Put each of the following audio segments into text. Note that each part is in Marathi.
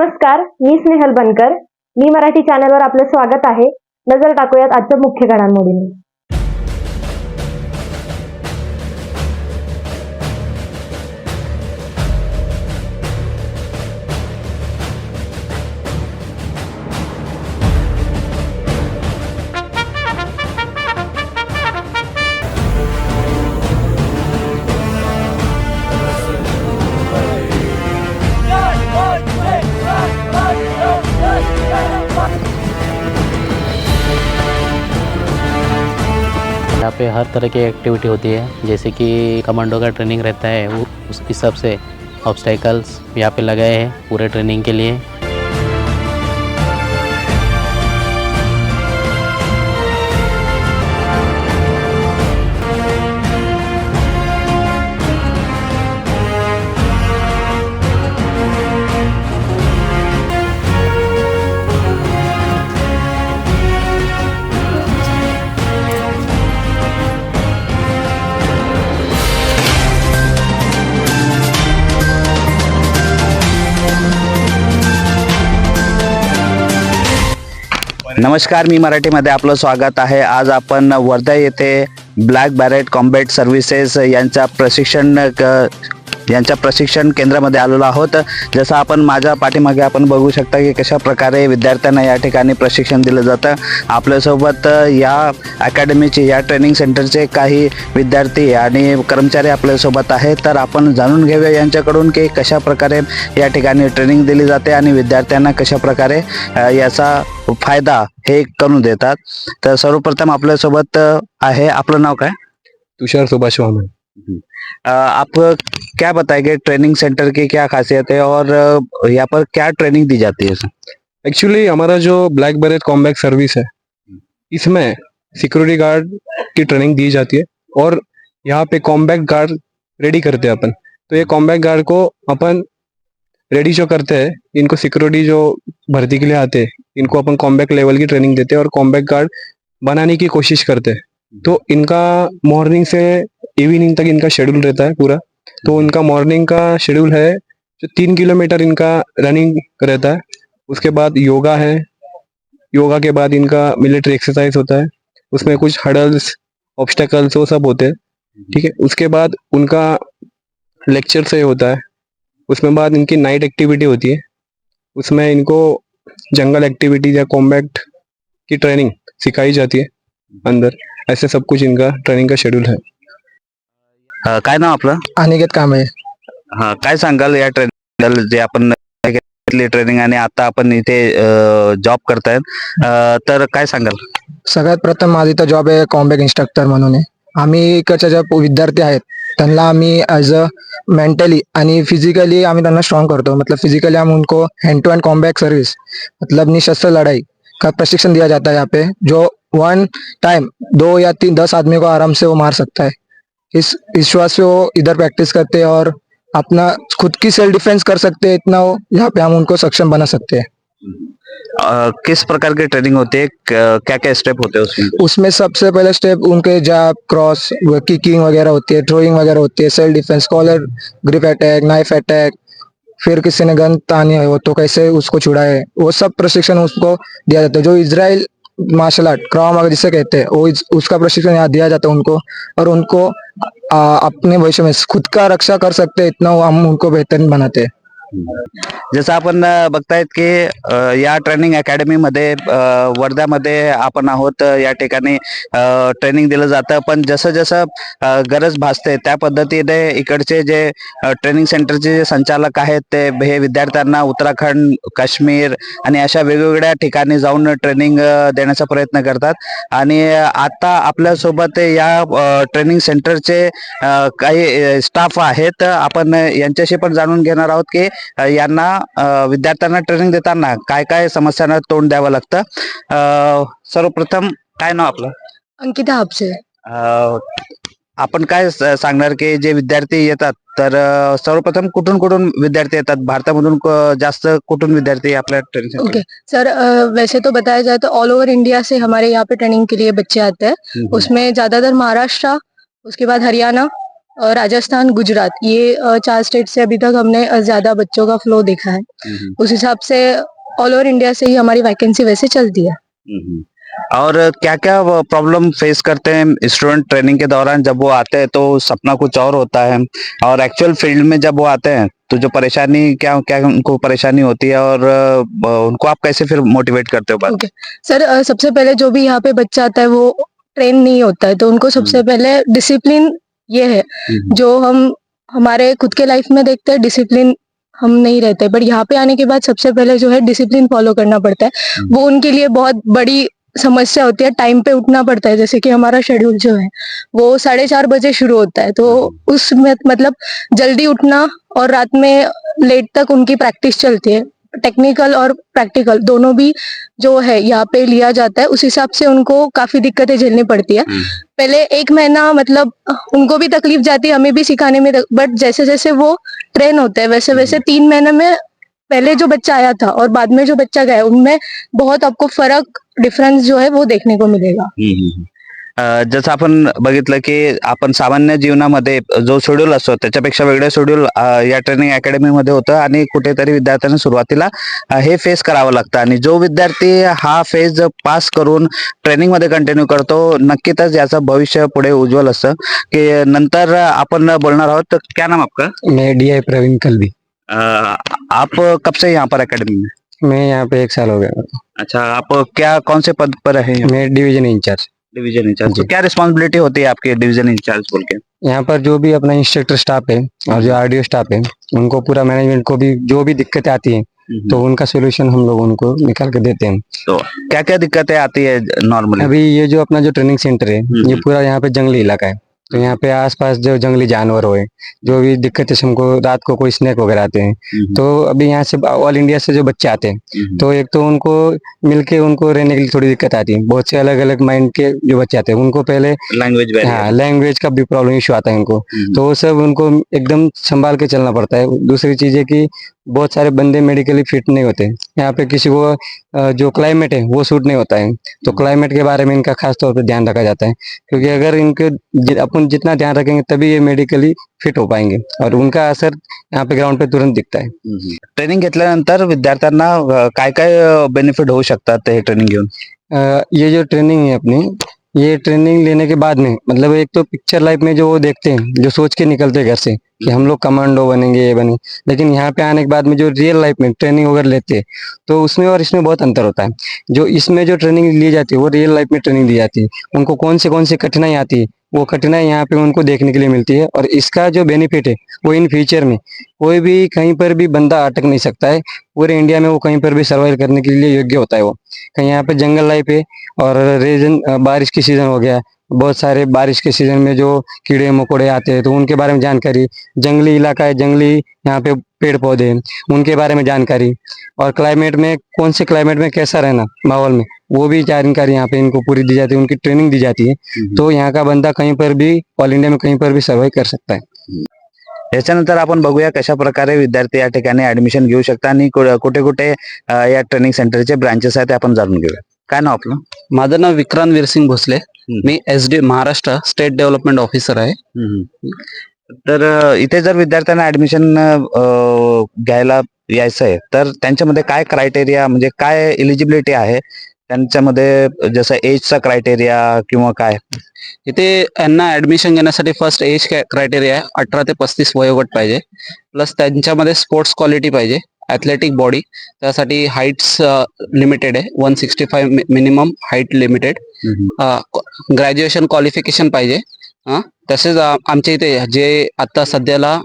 नमस्कार, मी स्नेहल बनकर. मी मराठी चॅनलवर आपलं स्वागत आहे. नजर टाकूयात आजच्या मुख्य घडामोडींनी. यहाँ पे हर तरह की एक्टिविटी होती है, जैसे कि कमांडो का ट्रेनिंग रहता है, वो उस हिसाब से ऑब्स्टेकल्स यहाँ पे लगाए हैं पूरे ट्रेनिंग के लिए। नमस्कार, मी मराठीमध्ये आपलं स्वागत आहे. आज आपण वर्धा येथे ब्लॅक बॅरेट कॉम्बॅट सर्व्हिसेस यांच्या प्रशिक्षण केंद्रामध्ये आलेलो आहोत. जसं आपण माझ्या पाठीमागे आपण बघू शकता की कशा प्रकारे विद्यार्थ्यांना या ठिकाणी प्रशिक्षण दिलं जातं. आपल्यासोबत या अकॅडमीचे या ट्रेनिंग सेंटरचे काही विद्यार्थी आणि कर्मचारी आपल्यासोबत आहेत. तर आपण जाणून घेऊया यांच्याकडून की कशा प्रकारे या ठिकाणी ट्रेनिंग दिली जाते आणि विद्यार्थ्यांना कशा प्रकारे याचा फायदा हे करून देतात. तर सर्वप्रथम आपल्यासोबत आहे, आपलं नाव काय? तुषार सुभाष वामन। आप क्या बताएंगे ट्रेनिंग सेंटर की क्या खासियत है और यहाँ पर क्या ट्रेनिंग दी जाती है? एक्चुअली हमारा जो ब्लैक बैरेट कॉम्बैट सर्विस है, इसमें सिक्योरिटी गार्ड की ट्रेनिंग दी जाती है और यहाँ पे कॉम्बैट गार्ड रेडी करते हैं अपन। तो ये कॉम्बैट गार्ड को अपन रेडी जो करते हैं, इनको सिक्योरिटी जो भर्ती के लिए आते हैं, इनको अपन कॉम्बैट लेवल की ट्रेनिंग देते हैं और कॉम्बैट गार्ड बनाने की कोशिश करते हैं। तो इनका मॉर्निंग से इवनिंग तक इनका शेड्यूल रहता है पूरा। तो इनका मॉर्निंग का शेड्यूल है जो 3 किलोमीटर इनका रनिंग रहता है, उसके बाद योगा है, योगा के बाद इनका मिलिट्री एक्सरसाइज होता है, उसमें कुछ हडल्स ऑब्स्टेकल्स वो सब होते हैं, ठीक है। उसके बाद उनका लेक्चर से होता है, उसमें बाद इनकी नाइट एक्टिविटी होती है, उसमें इनको जंगल एक्टिविटीज या कॉम्बैट की ट्रेनिंग सिखाई जाती है अंदर। ऐसे सब कुछ इनका ट्रेनिंग का शेड्यूल है। काय नाव आपलं? अनिकेत कांबळे। हा, काय सांगाल या ट्रेनिंग जे आपण घेतली ट्रेनिंग आणि आता आपण इथे जॉब करतायत, तर काय सांगाल? सगळ्यात प्रथम माझा इथं जॉब आहे कॉम्बॅट इन्स्ट्रक्टर म्हणून आहे। आम्ही इकडच्या ज्या विद्यार्थी आहेत त्यांना आम्ही ॲज अ मेंटली आणि फिजिकली आम्ही त्यांना स्ट्रॉन्ग करतो। मतलब फिजिकली हम उनको hand to hand combat service मतलब निशस्त्र लड़ाई का प्रशिक्षण दिया जाता है यहाँ पे, जो वन टाइम 2 या 10 आदमी को आराम से वो मार सकता है। इस विश्वास से वो इधर प्रैक्टिस करते हैं और अपना खुद की सेल्फ डिफेंस कर सकते हैं। इतना वो यहाँ पे हम उनको सक्षम बना सकते हैं। किस प्रकार की ट्रेनिंग होती है, क्या क्या स्टेप होते हैं उसमें? उसमें सबसे पहले स्टेप उनके जैब, क्रॉस, किकिंग वगैरह होती है, थ्रोइंग वगैरह होती है, self defence, collar grip attack, knife attack, फिर किसी ने गन तानी है वो तो कैसे उसको छुड़ाए, वो सब प्रशिक्षण उसको दिया जाता है। जो इजराइल मार्शल आर्ट क्राव मागा जिसे कहते हैं वो उसका प्रशिक्षण यहाँ दिया जाता है उनको, और उनको अपने भविष्य में खुद का रक्षा कर सकते हैं, इतना हम उनको बेहतरीन बनाते हैं। जसं आपण बघतायत की या ट्रेनिंग अकॅडमी मध्ये वर्ध्यामध्ये आपण आहोत. या ठिकाणी ट्रेनिंग दिलं जातं, पण जसं जसं गरज भासते त्या पद्धतीने इकडचे जे ट्रेनिंग सेंटरचे जे संचालक आहेत ते हे विद्यार्थ्यांना उत्तराखंड, काश्मीर आणि अशा वेगवेगळ्या ठिकाणी जाऊन ट्रेनिंग देण्याचा प्रयत्न करतात. आणि आता आपल्यासोबत या ट्रेनिंग सेंटरचे काही स्टाफ आहेत, आपण यांच्याशी पण जाणून घेणार आहोत की यांना विद्यार्थ्यांना ट्रेनिंग देताना काय काय समस्यांना तोंड द्यावं लागतं. सर्वप्रथम काय नाव आपलं? अंकिता हापसे। आपण काय सांगणार की जे विद्यार्थी येतात, तर सर्वप्रथम कुठून कुठून विद्यार्थी येतात? भारतामधून जास्त कुठून विद्यार्थी आपल्या ट्रेनिंग? ओके सर, वैसे तो बताया जाए तो ऑल ओवर इंडिया से हमारे यहाँ पे ट्रेनिंग के लिए बच्चे आते हैं। उसमें ज्यादातर महाराष्ट्र, उसके बाद हरियाणा, राजस्थान, गुजरात, ये 4 स्टेट से अभी तक हमने ज्यादा बच्चों का फ्लो देखा है। उस हिसाब से ऑल ओवर इंडिया से ही हमारी वैकेंसी वैसे चलती है। और क्या क्या प्रॉब्लम फेस करते हैं स्टूडेंट ट्रेनिंग के दौरान? जब वो आते हैं तो सपना कुछ और होता है, और एक्चुअल फील्ड में जब वो आते हैं तो जो परेशानी क्या क्या उनको परेशानी होती है, और उनको आप कैसे फिर मोटिवेट करते हो बात? ओके सर, सबसे पहले जो भी यहाँ पे बच्चा आता है वो ट्रेन नहीं होता है, तो उनको सबसे पहले डिसिप्लिन ये है जो हम हमारे खुद के लाइफ में देखते हैं। डिसिप्लिन हम नहीं रहते, बट यहाँ पे आने के बाद सबसे पहले जो है डिसिप्लिन फॉलो करना पड़ता है। वो उनके लिए बहुत बड़ी समस्या होती है। टाइम पे उठना पड़ता है, जैसे कि हमारा शेड्यूल जो है वो 4:30 बजे शुरू होता है, तो उसमें मतलब जल्दी उठना, और रात में लेट तक उनकी प्रैक्टिस चलती है। टेक्निकल और प्रैक्टिकल दोनों भी जो है यहाँ पे लिया जाता है। उस हिसाब से उनको काफी दिक्कतें झेलनी पड़ती है। पहले 1 महीना मतलब उनको भी तकलीफ जाती है, हमें भी सिखाने में, बट जैसे जैसे वो ट्रेन होते हैं वैसे वैसे 3 महीने में पहले जो बच्चा आया था और बाद में जो बच्चा गया उनमें बहुत आपको फर्क, डिफरन्स जो है वो देखने को मिलेगा। जसं आपण बघितलं की आपण सामान्य जीवनामध्ये जो शेड्यूल असतो त्याच्यापेक्षा वेगळं शेड्यूल या ट्रेनिंग अकॅडमी मध्ये होतं, आणि कुठेतरी विद्यार्थ्यांना सुरुवातीला हे फेस करावं लागतं, आणि जो विद्यार्थी हा फेज पास करून ट्रेनिंग मध्ये कंटिन्यू करतो नक्कीच याचं भविष्य पुढे उज्ज्वल असतं. की नंतर आपण बोलणार आहोत. तर क्या नाम आपका? मैं DI प्रवीण कलवी। आप कब से यहाँ पर अकेडमी में? मैं यहाँ पे 1 साल हो गया। अच्छा, आप क्या कौन से पद पर है? मैं डिवीजन इंचार्ज। Division in charge. तो जी। क्या रिस्पॉन्सिबिलिटी होती है आपकी डिवीजन इंचार्ज बोल के? यहाँ पर जो भी अपना इंस्ट्रक्टर स्टाफ है और जो RDO स्टाफ है उनको पूरा मैनेजमेंट को भी जो भी दिक्कतें आती हैं तो उनका सोल्यूशन हम लोग उनको निकाल के देते हैं। तो क्या क्या दिक्कतें आती है नॉर्मली? अभी ये जो अपना जो ट्रेनिंग सेंटर है ये पूरा यहाँ पे जंगली इलाका है, तो यहाँ पे आसपास जो जंगली जानवर हो, जो भी दिक्कत है, हमको रात को कोई स्नेक वगैरह आते हैं, तो अभी यहाँ से ऑल इंडिया से जो बच्चे आते हैं तो एक तो उनको मिलके उनको रहने के लिए थोड़ी दिक्कत आती है। बहुत से अलग अलग माइंड के जो बच्चे आते हैं उनको पहले लैंग्वेज हाँ लैंग्वेज का भी प्रॉब्लम इशू आता है उनको, तो वो सब उनको एकदम संभाल के चलना पड़ता है। दूसरी चीज है कि बहुत सारे बंदे मेडिकली फिट नहीं होते। यहाँ पे किसी को जो क्लाइमेट है वो सूट नहीं होता है, तो क्लाइमेट के बारे में इनका खास तौर पे ध्यान रखा जाता है, क्योंकि अगर इनके अपन जितना ध्यान रखेंगे तभी ये मेडिकली फिट हो पाएंगे, और उनका असर यहाँ पे ग्राउंड पे तुरंत दिखता है। ट्रेनिंग घेतल्यानंतर विद्यार्थ्यांना काय काय बेनिफिट होऊ शकतात हे ट्रेनिंग घेऊन? ये जो ट्रेनिंग है अपनी, ये ट्रेनिंग लेने के बाद में मतलब एक तो पिक्चर लाइफ में जो वो देखते हैं, जो सोच के निकलते हैं घर से कि हम लोग कमांडो बनेंगे ये बने, लेकिन यहाँ पे आने के बाद में जो रियल लाइफ में ट्रेनिंग वगैरह लेते हैं तो उसमें और इसमें बहुत अंतर होता है। जो इसमें जो ट्रेनिंग ली जाती है वो रियल लाइफ में ट्रेनिंग दी जाती है। उनको कौन सी कठिनाई आती है वो कठिनाई यहाँ पे उनको देखने के लिए मिलती है, और इसका जो बेनिफिट है वो इन फ्यूचर में कोई भी कहीं पर भी बंदा अटक नहीं सकता है। पूरे इंडिया में वो कहीं पर भी सर्वाइव करने के लिए योग्य होता है। वो कहीं यहाँ पे जंगल लाइफ है, और रीजन बारिश की सीजन हो गया, बहुत सारे बारिश के सीजन में जो कीड़े मकोड़े आते हैं तो उनके बारे में जानकारी, जंगली इलाका है, जंगली यहाँ पे पेड़ पौधे हैं उनके बारे में जानकारी, और क्लाइमेट में कौन से क्लाइमेट में कैसा रहना माहौल में वो भी जानकारी यहाँ पे इनको पूरी दी जाती है, उनकी ट्रेनिंग दी जाती है। तो यहाँ का बंदा कहीं पर भी ऑल इंडिया में कहीं पर भी सर्वाइव कर सकता है। याच्यानंतर आपण बघूया कशा प्रकारे विद्यार्थी या ठिकाणी ऍडमिशन घेऊ शकतात, आणि कुठे कुठे या ट्रेनिंग सेंटरचे ब्रांचेस आहेत ते आपण जाणून घेऊया. काय नाव आपलं? माझं नाव विक्रांत वीरसिंग भोसले. मी SD Maharashtra state development officer आहे. तर इथे जर विद्यार्थ्यांना ऍडमिशन घ्यायला यायचं आहे तर त्यांच्यामध्ये काय क्रायटेरिया, म्हणजे काय एलिजिबिलिटी आहे त्यांच्यामध्ये, जसं एजचा क्रायटेरिया किंवा काय? इथे यांना ऍडमिशन घेण्यासाठी फर्स्ट एज क्रायटेरिया आहे 18 ते 35 वयोगट पाहिजे, प्लस त्यांच्यामध्ये स्पोर्ट्स क्वालिटी पाहिजे, ॲथलेटिक बॉडी, त्यासाठी हाईट्स लिमिटेड आहे, 165 minimum height limited, graduation qualification पाहिजे. तसेच आमच्या इथे जे आता सध्याला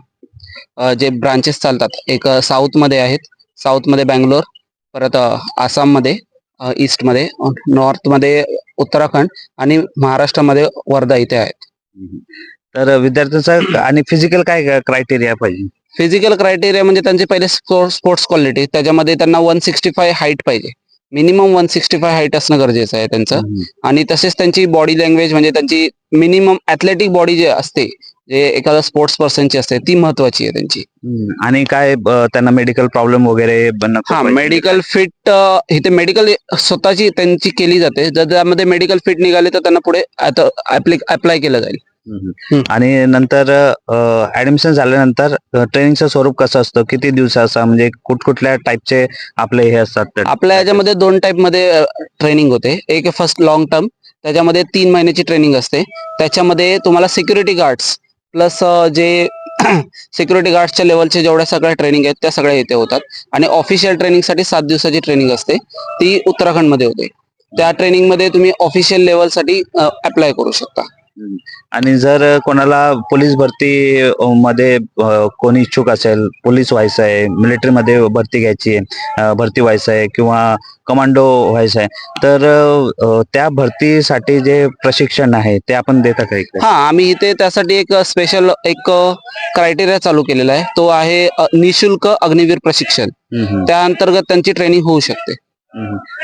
जे ब्रांचेस चालतात, एक साऊथमध्ये आहेत, साऊथमध्ये बँगलोर, परत आसाममध्ये, ईस्टमध्ये, नॉर्थमध्ये उत्तराखंड, आणि महाराष्ट्रामध्ये वर्धा इथे आहेत. तर विद्यार्थ्यांचा आणि फिजिकल काय क्रायटेरिया पाहिजे? फिजिकल क्रायटेरिया म्हणजे त्यांचे पहिले स्पोर्ट्स क्वालिटी, त्याच्यामध्ये त्यांना 165 हाईट पाहिजे, मिनिमम 165 हाईट असणं गरजेचं आहे त्यांचं. आणि तसेच त्यांची बॉडी लँग्वेज, म्हणजे त्यांची मिनिमम ॲथलेटिक बॉडी जे असते, जे एखादा स्पोर्ट्स पर्सनची असते, ती महत्वाची आहे त्यांची. आणि काय त्यांना मेडिकल प्रॉब्लेम वगैरे हा, मेडिकल फिट इथे मेडिकल स्वतःची त्यांची केली जाते. जर त्यामध्ये मेडिकल फिट निघाले तर त्यांना पुढे अप्लाय केलं जाईल. आणि नंतर ऍडमिशन झाल्यानंतर ट्रेनिंगचं स्वरूप कसं असतं, किती दिवसाचं, म्हणजे कुठकुठल्या टाईपचे आपले हे असतात? आपल्या याच्यामध्ये 2 टाईप मध्ये ट्रेनिंग होते. एक फर्स्ट लॉंग टर्म, त्याच्यामध्ये 3 महिन्याची ट्रेनिंग असते. त्याच्यामध्ये तुम्हाला सिक्युरिटी गार्ड्स प्लस जे सिक्युरिटी गार्ड्सच्या लेवलचे जेवढ्या सगळ्या ट्रेनिंग आहेत त्या सगळ्या इथे होतात. आणि ऑफिशियल ट्रेनिंगसाठी 7 दिवसाची ट्रेनिंग असते, ती उत्तराखंडमध्ये होते. त्या ट्रेनिंगमध्ये तुम्ही ऑफिशियल लेवलसाठी अप्लाय करू शकता. आणि जर कोणाला पोलीस भरती मध्ये कोणी इच्छुक असेल, पोलीस व्हायचं आहे, मिलिटरी मध्ये भरती घ्यायची आहे, भरती व्हायचं आहे किंवा कमांडो व्हायचं आहे, तर त्या भरतीसाठी जे प्रशिक्षण आहे ते आपण देता का इकडे? हा, आम्ही इथे त्यासाठी एक स्पेशल एक क्रायटेरिया चालू केलेला आहे. तो आहे निशुल्क अग्निवीर प्रशिक्षण. त्या अंतर्गत त्यांची ट्रेनिंग होऊ शकते.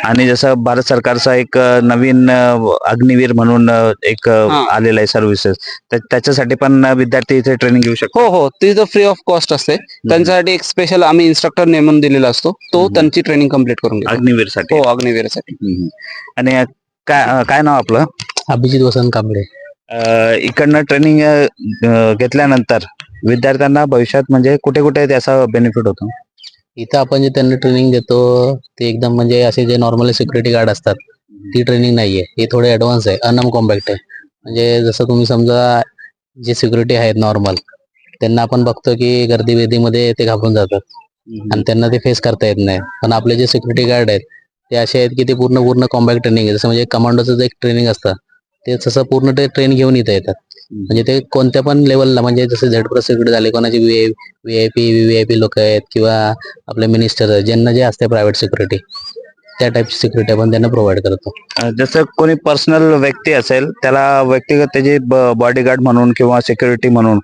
आणि जसं भारत सरकारचा एक नवीन अग्निवीर म्हणून एक आलेला आहे सर्व्हिसेस, त्याच्यासाठी पण विद्यार्थी इथे ट्रेनिंग घेऊ शकतो? हो, ती तर फ्री ऑफ कॉस्ट असते. त्यांच्यासाठी एक स्पेशल आम्ही इन्स्ट्रक्टर नेमून दिलेला असतो, तो त्यांची ट्रेनिंग कम्प्लीट करून घेतो. अग्निवीरसाठी? हो, अग्निवीरसाठी. आणि काय नाव आपलं? अभिजित वसंत कांबळे. इकडनं ट्रेनिंग घेतल्यानंतर विद्यार्थ्यांना भविष्यात म्हणजे कुठे कुठे त्याचा बेनिफिट होतो? इथं आपण जे त्यांना ट्रेनिंग देतो ते एकदम म्हणजे असे जे नॉर्मली सिक्युरिटी गार्ड असतात ती ट्रेनिंग नाहीये. हे थोडे ऍडव्हान्स आहे, अनम कॉम्पॅक्ट आहे. म्हणजे जसं तुम्ही समजा जे सिक्युरिटी आहेत नॉर्मल, त्यांना आपण बघतो की गर्दी वेदीमध्ये ते घाबरून जातात आणि त्यांना ते फेस करता येत नाही. पण आपले जे सिक्युरिटी गार्ड आहेत ते असे आहेत की ते पूर्ण कॉम्बॅक्ट ट्रेनिंग आहे. जसं म्हणजे कमांडोचं जे एक ट्रेनिंग असतं ते तसं पूर्ण ते ट्रेन घेऊन इथं येतात. म्हणजे ते कोणत्या पण लेवलला, म्हणजे जसं झेड प्लस सिक्युरिटी झाले, कोणाची व्हीआयपी लोक आहेत किंवा आपले मिनिस्टर ज्यांना जे असते प्रायव्हेट सिक्युरिटी, त्या टाईपची सिक्युरिटी आपण त्यांना प्रोव्हाइड करतो. जसं कोणी पर्सनल व्यक्ती असेल त्याला व्यक्तिगत त्याची बॉडीगार्ड म्हणून किंवा सिक्युरिटी म्हणून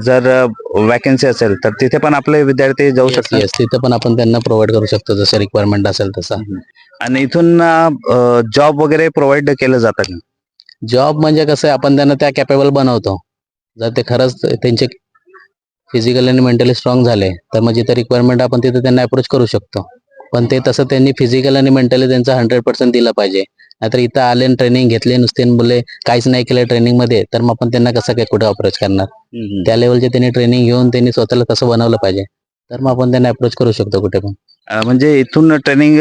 जर वॅकन्सी असेल तर तिथे पण आपले विद्यार्थी जाऊ शकतात? Yes, तिथं पण आपण त्यांना प्रोव्हाइड करू शकतो जसं रिक्वायरमेंट असेल तसा. आणि इथून जॉब वगैरे प्रोव्हाइड केलं जातं का? जॉब म्हणजे कसं आहे, आपण त्यांना त्या कॅपेबल बनवतो. जर ते खरंच त्यांचे फिजिकली आणि मेंटली स्ट्रॉंग झाले तर मग जिथे रिक्वायरमेंट आपण तिथे त्यांना अप्रोच करू शकतो. पण ते तसं त्यांनी फिजिकल आणि मेंटली त्यांचा 100% दिलं पाहिजे. नाहीतर इथं आले ट्रेनिंग घेतले नुसते बोलले काहीच नाही केलं ट्रेनिंग मध्ये, तर मग आपण त्यांना कसं काय कुठे अप्रोच करणार? त्या लेवलचे त्यांनी ट्रेनिंग घेऊन त्यांनी स्वतःला कसं बनवलं पाहिजे, तर मग आपण त्यांना अप्रोच करू शकतो कुठे पण. म्हणजे इथून ट्रेनिंग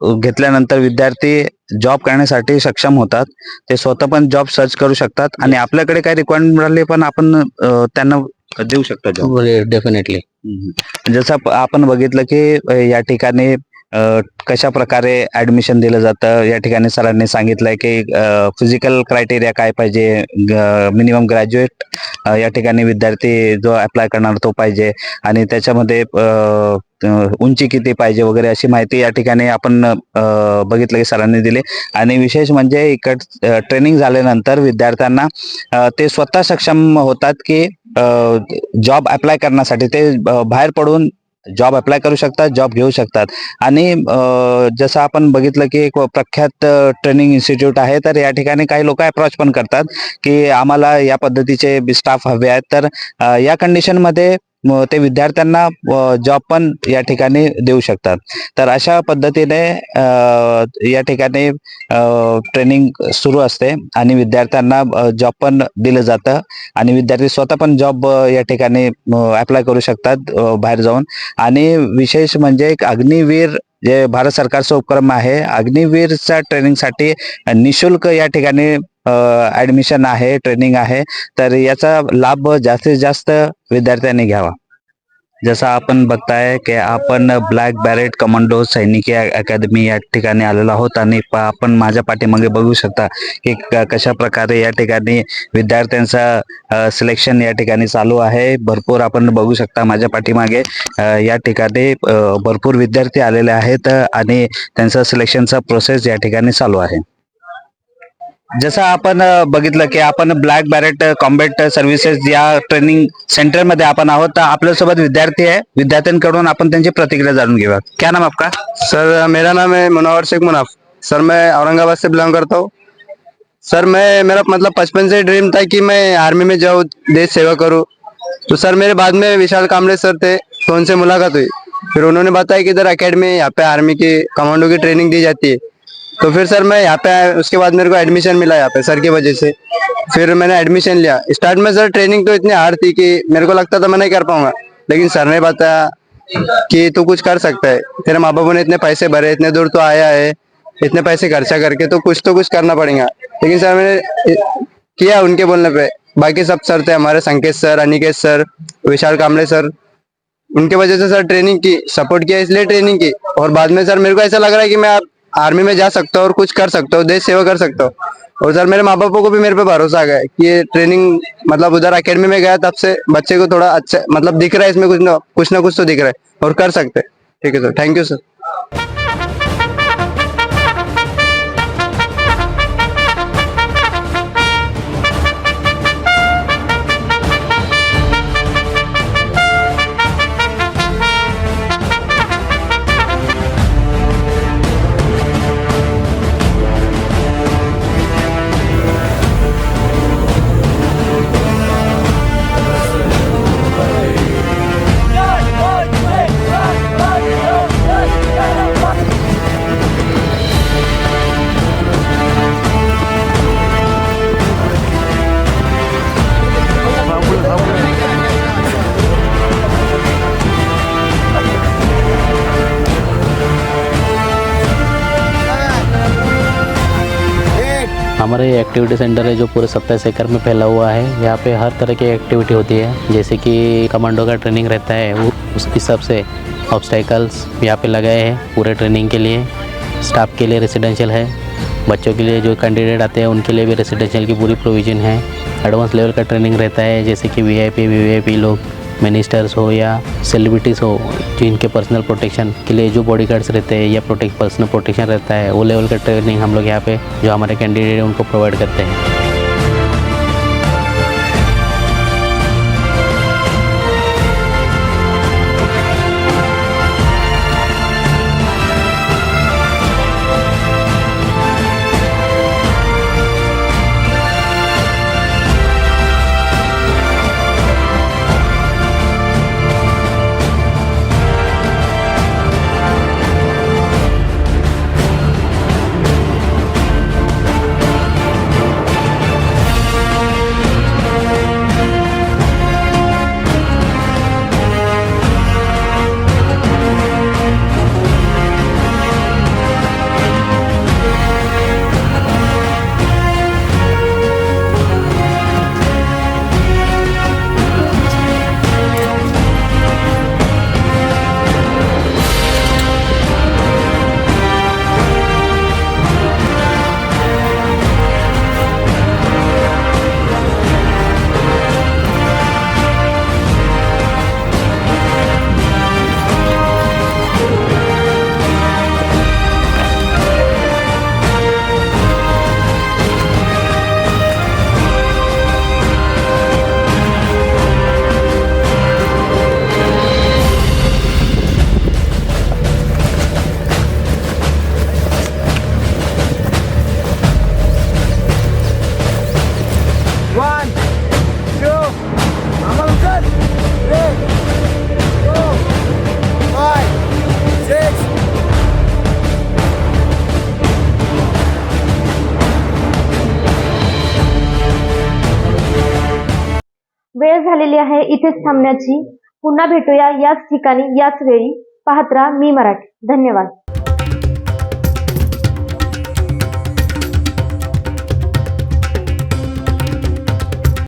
घेतल्यानंतर विद्यार्थी जॉब करण्यासाठी सक्षम होतात. ते स्वतः पण जॉब सर्च करू शकतात आणि आपल्याकडे काही रिक्वायरमेंट मिळाली पण आपण त्यांना देऊ शकतो जॉब. डेफिनेटली. जसं आपण बघितलं की या ठिकाणी कशा प्रकारे ऍडमिशन दिलं जातं, या ठिकाणी सरांनी सांगितलंय की फिजिकल क्रायटेरिया काय पाहिजे, मिनिमम ग्रॅज्युएट या ठिकाणी विद्यार्थी जो अप्लाय करणार तो पाहिजे आणि त्याच्यामध्ये उंची किती पाहिजे वगैरे अशी माहिती या ठिकाणी आपण बघितलं की सरांनी दिली. आणि विशेष म्हणजे इकड ट्रेनिंग झाल्यानंतर विद्यार्थ्यांना ते स्वतः सक्षम होतात की जॉब अप्लाय करण्यासाठी ते बाहेर पडून जॉब अप्लाय करू शकतात, जॉब घेऊ शकतात. आणि जसं आपण बघितलं की एक प्रख्यात ट्रेनिंग इन्स्टिट्यूट आहे, तर या ठिकाणी काही लोक अप्रोच पण करतात की आम्हाला या पद्धतीचे स्टाफ हवे आहेत, तर या कंडिशनमध्ये ते विद्यार्थ्यांना जॉब पण या ठिकाणी देऊ शकतात. तर अशा पद्धतीने या ठिकाणी ट्रेनिंग सुरू असते आणि विद्यार्थ्यांना जॉब पण दिलं जातं आणि विद्यार्थी स्वतः पण जॉब या ठिकाणी अप्लाय करू शकतात बाहेर जाऊन. आणि विशेष म्हणजे एक अग्निवीर जे भारत सरकारचा उपक्रम आहे, अग्निवीरच्या ट्रेनिंगसाठी निशुल्क या ठिकाणी ऍडमिशन आहे, ट्रेनिंग आहे. तर याचा लाभ जास्तीत जास्त विद्यार्थ्यांनी घ्यावा. जसं आपण बघताय की आपण ब्लॅक बॅरेट कमांडो सैनिकी अकॅडमी या ठिकाणी आलेलो आहोत आणि आपण माझ्या पाठीमागे बघू शकता की कशा प्रकारे या ठिकाणी विद्यार्थ्यांचा सिलेक्शन या ठिकाणी चालू आहे. भरपूर आपण बघू शकता माझ्या पाठीमागे या ठिकाणी भरपूर विद्यार्थी आलेले आहेत आणि त्यांचा सिलेक्शनचा प्रोसेस या ठिकाणी चालू आहे. जसं आपण बघितलं की आपण ब्लॅक बॅरेट कॉम्बॅट सर्व्हिसेस या ट्रेनिंग सेंटरमध्ये आपण आहोत, तर आपल्यासोबत विद्यार्थी आहे. विद्यार्थ्यांकडून आपण त्यांची प्रतिक्रिया जाणून घेऊया. क्या नाम आपका? सर मेरा नाम है मुनव्वर शेख मुनाफ. सर मैं औरंगाबाद से बिलोंग करता हूँ. सर मेरा मतलब बचपन से ड्रीम था कि मैं आर्मी में जाऊँ, देश सेवा करूँ. तो सर मेरे बाद में विशाल कांबळे सर थे, तो उनसे मुलाकात हुई. फिर उन्होंने बताया कि इधर अकेडमी यहाँ पे आर्मी की कमांडो की ट्रेनिंग दी जाती है. तो फिर सर मैं यहाँ पे आया, उसके बाद मेरे को एडमिशन मिला यहाँ पे सर की वजह से। फिर मैंने एडमिशन लिया। स्टार्ट में सर ट्रेनिंग तो इतनी हार्ड थी कि मेरे को लगता था मैं नहीं कर पाऊंगा, लेकिन सर ने बताया कि तू कुछ कर सकता है, तेरे माँ बापों ने इतने पैसे भरे, इतने दूर तो आया है, इतने पैसे खर्चा करके, तो कुछ करना पड़ेगा। लेकिन सर मैंने किया उनके बोलने पे। बाकी सब सर थे हमारे, संकेत सर, अनिकेत सर, विशाल कामले सर, उनके वजह से सर ट्रेनिंग की, सपोर्ट किया इसलिए ट्रेनिंग की। और बाद में सर मेरे को ऐसा लग रहा है कि मैं अब आर्मी में जा सकता हूँ और कुछ कर सकता हूँ, देश सेवा कर सकता हूँ। और सर मेरे माँ बापों को भी मेरे पे भरोसा आ गया कि ये ट्रेनिंग, मतलब उधर एकेडमी में गया तब से बच्चे को थोड़ा अच्छा, मतलब दिख रहा है इसमें कुछ ना कुछ तो दिख रहा है और कर सकते हैं। ठीक है सर, थैंक यू सर। हमारा ये एक्टिविटी सेंटर है जो पूरे 27 एकड़ में फैला हुआ है। यहाँ पे हर तरह की एक्टिविटी होती है, जैसे कि कमांडो का ट्रेनिंग रहता है, वो उस हिसाब से ऑब्स्टेकल्स यहाँ पे लगाए हैं पूरे ट्रेनिंग के लिए। स्टाफ के लिए रेसिडेंशियल है, बच्चों के लिए जो कैंडिडेट आते हैं उनके लिए भी रेसिडेंशियल की पूरी प्रोविज़न है। एडवांस लेवल का ट्रेनिंग रहता है, जैसे कि वीआईपी लोग, मिनिस्टर्स हो या सेलिब्रिटीज़ हो, जिनके पर्सनल प्रोटेक्शन के लिए जो बॉडीगार्ड्स रहते हैं या पर्सनल प्रोटेक्शन रहता है, वो लेवल का ट्रेनिंग हम लोग यहाँ पे जो हमारे कैंडिडेट हैं उनको प्रोवाइड करते हैं। वेळ झालेली आहे इथेच थांबण्याची. पुन्हा भेटूया याच ठिकाणी याच वेळी. पाहत राहा मी मराठी. धन्यवाद.